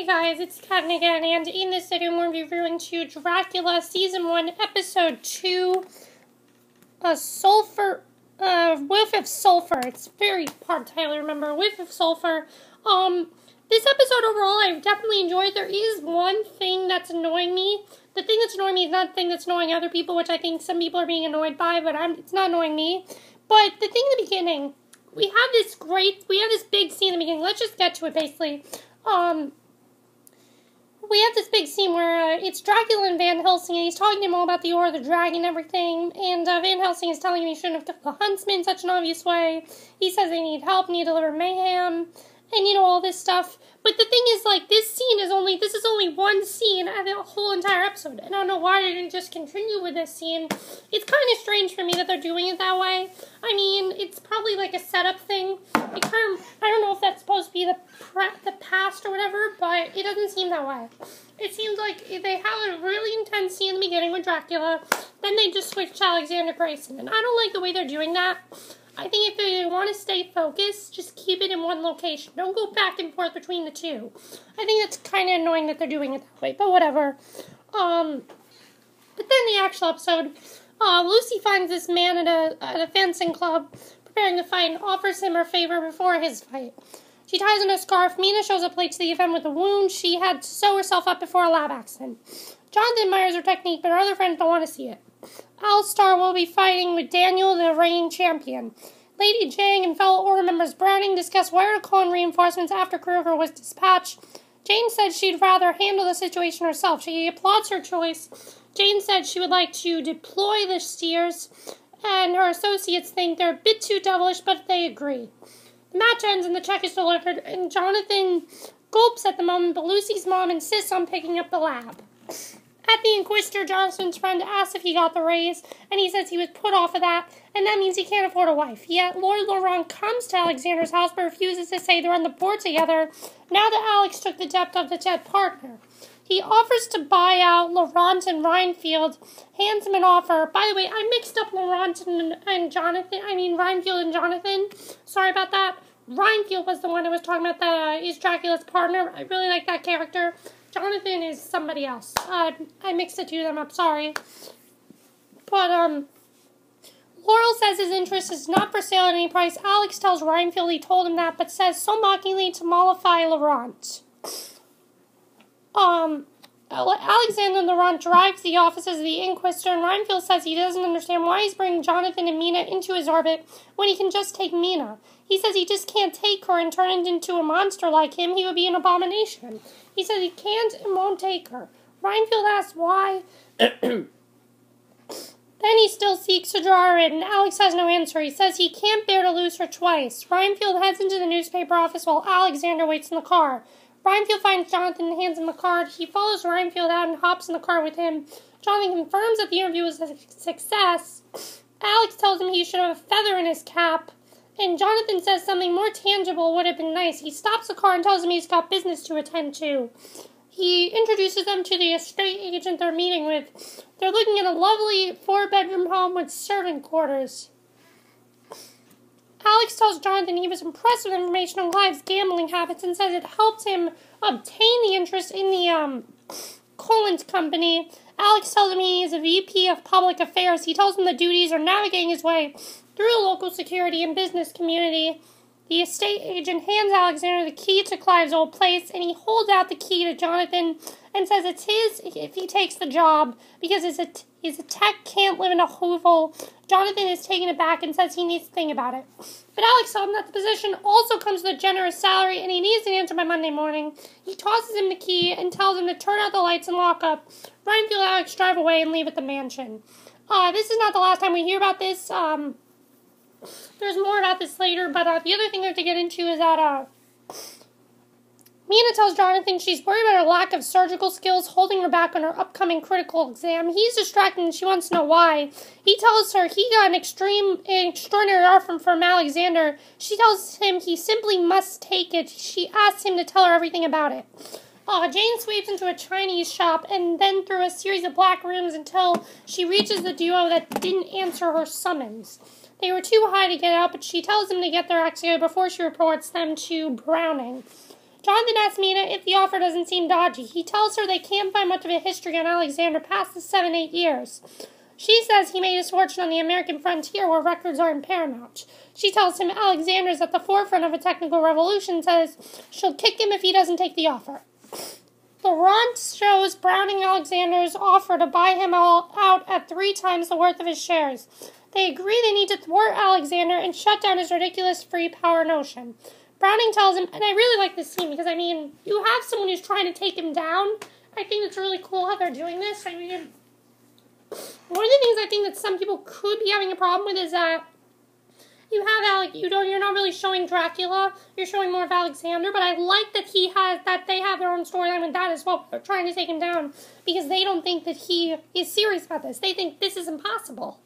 Hey guys, it's Kevin again, and in this video we're reviewing Dracula Season 1, Episode 2, Sulfur, Whiff of Sulfur. It's very hard title to remember, Whiff of Sulfur. This episode overall I definitely enjoyed. There is one thing that's annoying me. The thing that's annoying me is not the thing that's annoying other people, which I think some people are being annoyed by, but it's not annoying me. But the thing in the beginning, we have this big scene in the beginning. Let's just get to it, basically. We have this big scene where it's Dracula and Van Helsing, and he's talking to him all about the Ore of the Dragon and everything, and Van Helsing is telling him he shouldn't have took the huntsman in such an obvious way. He says they need help, need to deliver mayhem, and, you know, all this stuff. But the thing is, like, this is only one scene out of the whole entire episode, and I don't know why they didn't just continue with this scene. It's kind of strange for me that they're doing it that way. I mean, it's probably like a setup thing. I don't know if that's supposed to be the past or whatever, but it doesn't seem that way. It seems like they have a really intense scene in the beginning with Dracula, then they just switch to Alexander Grayson, and I don't like the way they're doing that. I think if they want to stay focused, just keep it in one location. Don't go back and forth between the two. I think that's kind of annoying that they're doing it that way, but whatever. But then the actual episode, Lucy finds this man at a fencing club preparing to fight and offers him her favor before his fight. She ties on a scarf. Mina shows up late to the event with a wound. She had to sew herself up before a lab accident. Jonathan admires her technique, but her other friends don't want to see it. Alistar will be fighting with Daniel, the reigning champion. Lady Jane and fellow Order members Browning discuss where to call in reinforcements after Kruger was dispatched. Jane said she'd rather handle the situation herself. She applauds her choice. Jane said she would like to deploy the Steers, and her associates think they're a bit too devilish, but they agree. The match ends and the check is delivered, and Jonathan gulps at the moment, but Lucy's mom insists on picking up the lab. At the Inquisitor, Jonathan's friend asks if he got the raise, and he says he was put off of that, and that means he can't afford a wife. Yet Lord Laurent comes to Alexander's house, but refuses to say they're on the board together, now that Alex took the depth of the dead partner. He offers to buy out Laurent and Reinfield, hands him an offer. By the way, I mixed up Laurent and Jonathan, Reinfield and Jonathan. Sorry about that. Reinfield was the one I was talking about that is Dracula's partner. I really like that character. Jonathan is somebody else. I mixed the two of them up, sorry. But, Laurel says his interest is not for sale at any price. Alex tells Reinfield he told him that, but says so mockingly to mollify Laurent. Alexander Laurent drives the offices of the Inquisitor, and Reinfield says he doesn't understand why he's bringing Jonathan and Mina into his orbit when he can just take Mina. He says he just can't take her and turn it into a monster like him. He would be an abomination. He says he can't and won't take her. Reinfield asks why. Then he still seeks to draw her in, and Alex has no answer. He says he can't bear to lose her twice. Reinfield heads into the newspaper office while Alexander waits in the car. Reinfield finds Jonathan and hands him the card. He follows Reinfield out and hops in the car with him. Jonathan confirms that the interview was a success. Alex tells him he should have a feather in his cap. And Jonathan says something more tangible would have been nice. He stops the car and tells him he's got business to attend to. He introduces them to the estate agent they're meeting with. They're looking at a lovely 4-bedroom home with servant quarters. Alex tells Jonathan he was impressed with information on Clive's gambling habits and says it helped him obtain the interest in the, Collins Company. Alex tells him he is a VP of Public Affairs. He tells him the duties are navigating his way through the local security and business community. The estate agent hands Alexander the key to Clive's old place, and he holds out the key to Jonathan and says it's his if he takes the job, because his tech can't live in a hovel. Jonathan is taken aback and says he needs to think about it. But Alex tells him that the position also comes with a generous salary, and he needs an answer by Monday morning. He tosses him the key and tells him to turn out the lights and lock up. Reinfield and Alex drive away and leave at the mansion. This is not the last time we hear about this. There's more about this later, but the other thing we have to get into is that Mina tells Jonathan she's worried about her lack of surgical skills, holding her back on her upcoming critical exam. He's distracted and she wants to know why. He tells her he got an extraordinary offer from Alexander. She tells him he simply must take it. She asks him to tell her everything about it. Jane sweeps into a Chinese shop and then through a series of black rooms until she reaches the duo that didn't answer her summons. They were too high to get out, but she tells them to get their acts together before she reports them to Browning. Jonathan asks Mina if the offer doesn't seem dodgy. He tells her they can't find much of a history on Alexander past the 7-8 years. She says he made his fortune on the American frontier where records are paramount. She tells him Alexander's at the forefront of a technical revolution, says she'll kick him if he doesn't take the offer. Laurent shows Browning Alexander's offer to buy him out at 3 times the worth of his shares. They agree they need to thwart Alexander and shut down his ridiculous free power notion. Browning tells him, and I really like this scene because, you have someone who's trying to take him down. I think it's really cool how they're doing this. One of the things I think that some people could be having a problem with is that you have you're not really showing Dracula. You're showing more of Alexander, but I like that they have their own storyline with that as well. They're trying to take him down because they don't think that he is serious about this. They think this is impossible.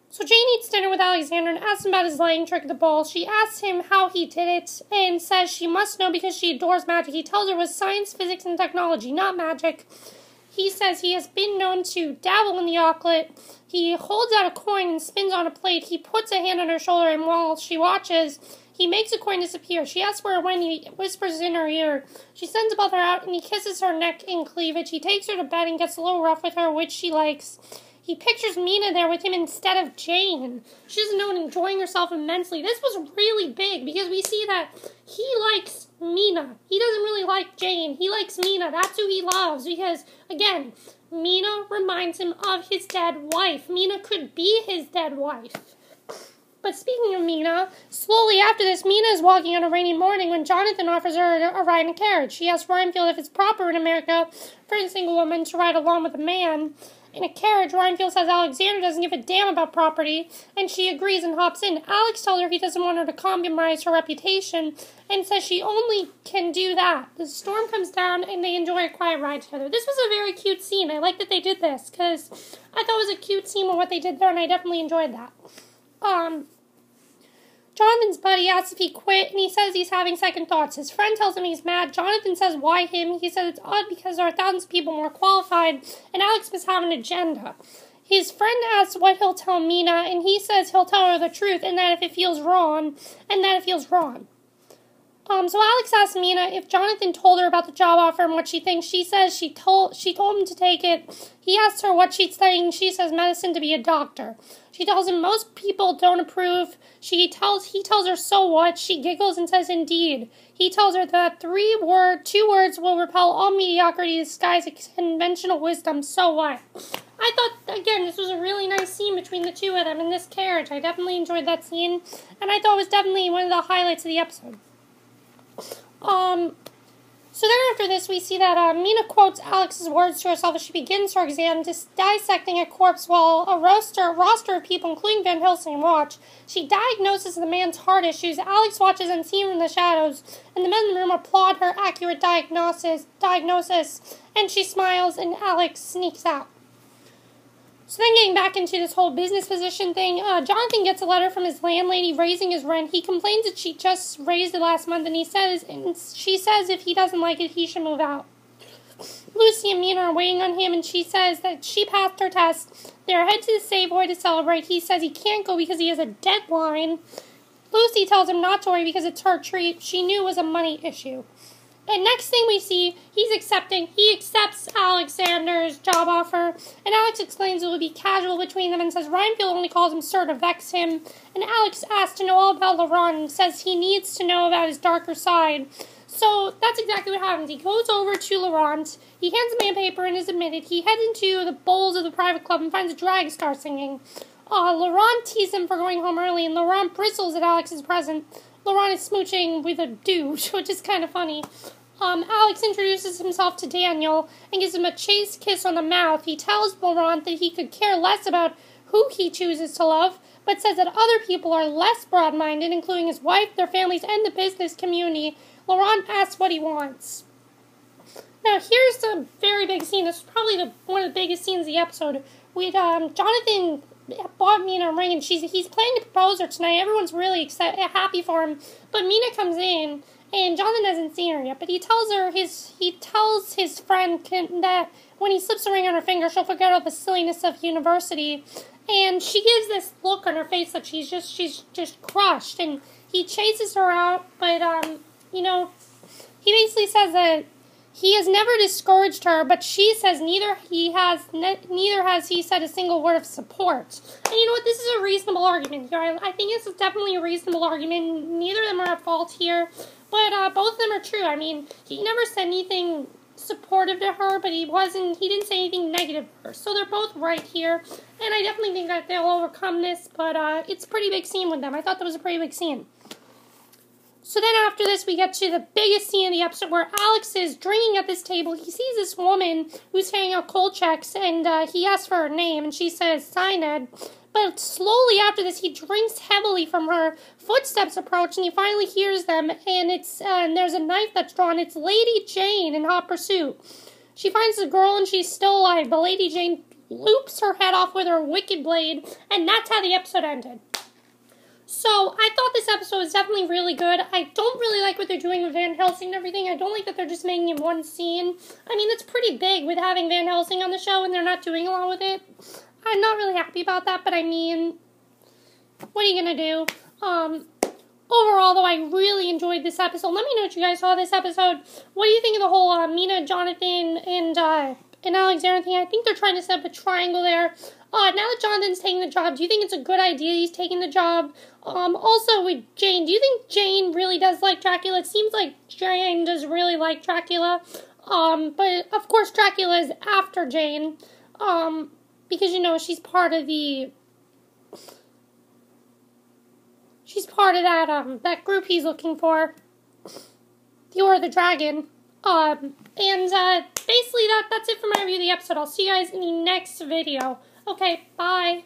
So Jane eats dinner with Alexander and asks him about his laying trick at the ball. She asks him how he did it and says she must know because she adores magic. He tells her it was science, physics, and technology, not magic. He says he has been known to dabble in the occult. He holds out a coin and spins on a plate. He puts a hand on her shoulder, and while she watches, he makes a coin disappear. She asks where when he whispers in her ear. She sends a brother out, and he kisses her neck in cleavage. He takes her to bed and gets a little rough with her, which she likes. He pictures Mina there with him instead of Jane. She doesn't know and enjoying herself immensely. This was really big because we see that he likes Mina. He doesn't really like Jane. He likes Mina. That's who he loves because, again, Mina reminds him of his dead wife. Mina could be his dead wife. But speaking of Mina, slowly after this, Mina is walking on a rainy morning when Jonathan offers her a ride in a carriage. She asks Reinfield if it's proper in America for a single woman to ride along with a man in a carriage. Reinfield says Alexander doesn't give a damn about property, and she agrees and hops in. Alex tells her he doesn't want her to compromise her reputation, and says she only can do that. The storm comes down, and they enjoy a quiet ride together. This was a very cute scene. I like that they did this, because I thought it was a cute scene with what they did there, and I definitely enjoyed that. Jonathan's buddy asks if he quit, and he says he's having second thoughts. His friend tells him he's mad. Jonathan says, why him? He says it's odd because there are thousands of people more qualified, and Alex must have an agenda. His friend asks what he'll tell Mina, and he says he'll tell her the truth, and that if it feels wrong, So Alex asks Mina if Jonathan told her about the job offer and what she thinks. She says she told him to take it. He asks her what she's studying. She says medicine, to be a doctor. She tells him most people don't approve. He tells her so what. She giggles and says indeed. He tells her that 2 words will repel all mediocrity disguised as conventional wisdom. So what? I thought, again, this was a really nice scene between the two of them in this carriage. I definitely enjoyed that scene, and I thought it was definitely one of the highlights of the episode. So then after this, we see that Mina quotes Alex's words to herself as she begins her exam, dissecting a corpse while a roster of people, including Van Helsing, watch. She diagnoses the man's heart issues. Alex watches unseen from the shadows, and the men in the room applaud her accurate diagnosis, and she smiles, and Alex sneaks out. So then getting back into this whole business position thing, Jonathan gets a letter from his landlady raising his rent. He complains that she just raised it last month, and she says if he doesn't like it, he should move out. Lucy and Mina are waiting on him, and she says that she passed her test. They're headed to the Savoy to celebrate. He says he can't go because he has a deadline. Lucy tells him not to worry because it's her treat. She knew it was a money issue. And next thing we see, he accepts Alexander's job offer, and Alex explains it will be casual between them and says Reinfield only calls him sir to vex him, and Alex asks to know all about Laurent and says he needs to know about his darker side. So that's exactly what happens. He goes over to Laurent, he hands him a paper and is admitted. He heads into the bowls of the private club and finds a drag star singing. Laurent teases him for going home early, and Laurent bristles at Alex's present. Laurent is smooching with a dude, which is kind of funny. Alex introduces himself to Daniel and gives him a chaste kiss on the mouth. He tells Laurent that he could care less about who he chooses to love, but says that other people are less broad-minded, including his wife, their families, and the business community. Laurent asks what he wants. Now, here's a very big scene. This is probably one of the biggest scenes of the episode. Jonathan bought Mina a ring, and he's planning to propose her tonight. Everyone's really happy for him, but Mina comes in, and Jonathan hasn't seen her yet, but he tells his friend that when he slips a ring on her finger, she'll forget all the silliness of university, and she gives this look on her face that she's just crushed, and he chases her out, but you know, he basically says that he has never discouraged her, but she says neither has he said a single word of support. And you know what? This is a reasonable argument here. I think this is definitely a reasonable argument. Neither of them are at fault here, but both of them are true. I mean, he never said anything supportive to her, but he didn't say anything negative to her. So they're both right here, and I definitely think that they'll overcome this, but it's a pretty big scene with them. I thought that was a pretty big scene. So then after this, we get to the biggest scene of the episode where Alex is drinking at this table. He sees this woman who's handing out cold checks, and he asks for her name, and she says, Cyanide. But slowly after this, he drinks heavily from her. Footsteps approach, and he finally hears them, and there's a knife that's drawn. It's Lady Jane in hot pursuit. She finds the girl, and she's still alive, but Lady Jane loops her head off with her wicked blade, and that's how the episode ended. So, I thought this episode was definitely really good. I don't really like what they're doing with Van Helsing and everything. I don't like that they're just making him one scene. I mean, it's pretty big with having Van Helsing on the show, and they're not doing a lot with it. I'm not really happy about that, but I mean, what are you gonna do? Overall, though, I really enjoyed this episode. Let me know what you guys saw this episode. What do you think of the whole Mina, Jonathan, and Alexander thing? I think they're trying to set up a triangle there. Now that Jonathan's taking the job, do you think it's a good idea he's taking the job? Also with Jane, do you think Jane really does like Dracula? It seems like Jane does really like Dracula. But of course Dracula is after Jane. Because, you know, she's part of that group he's looking for. The Order of the Dragon. Basically that's it for my review of the episode. I'll see you guys in the next video. Okay, bye.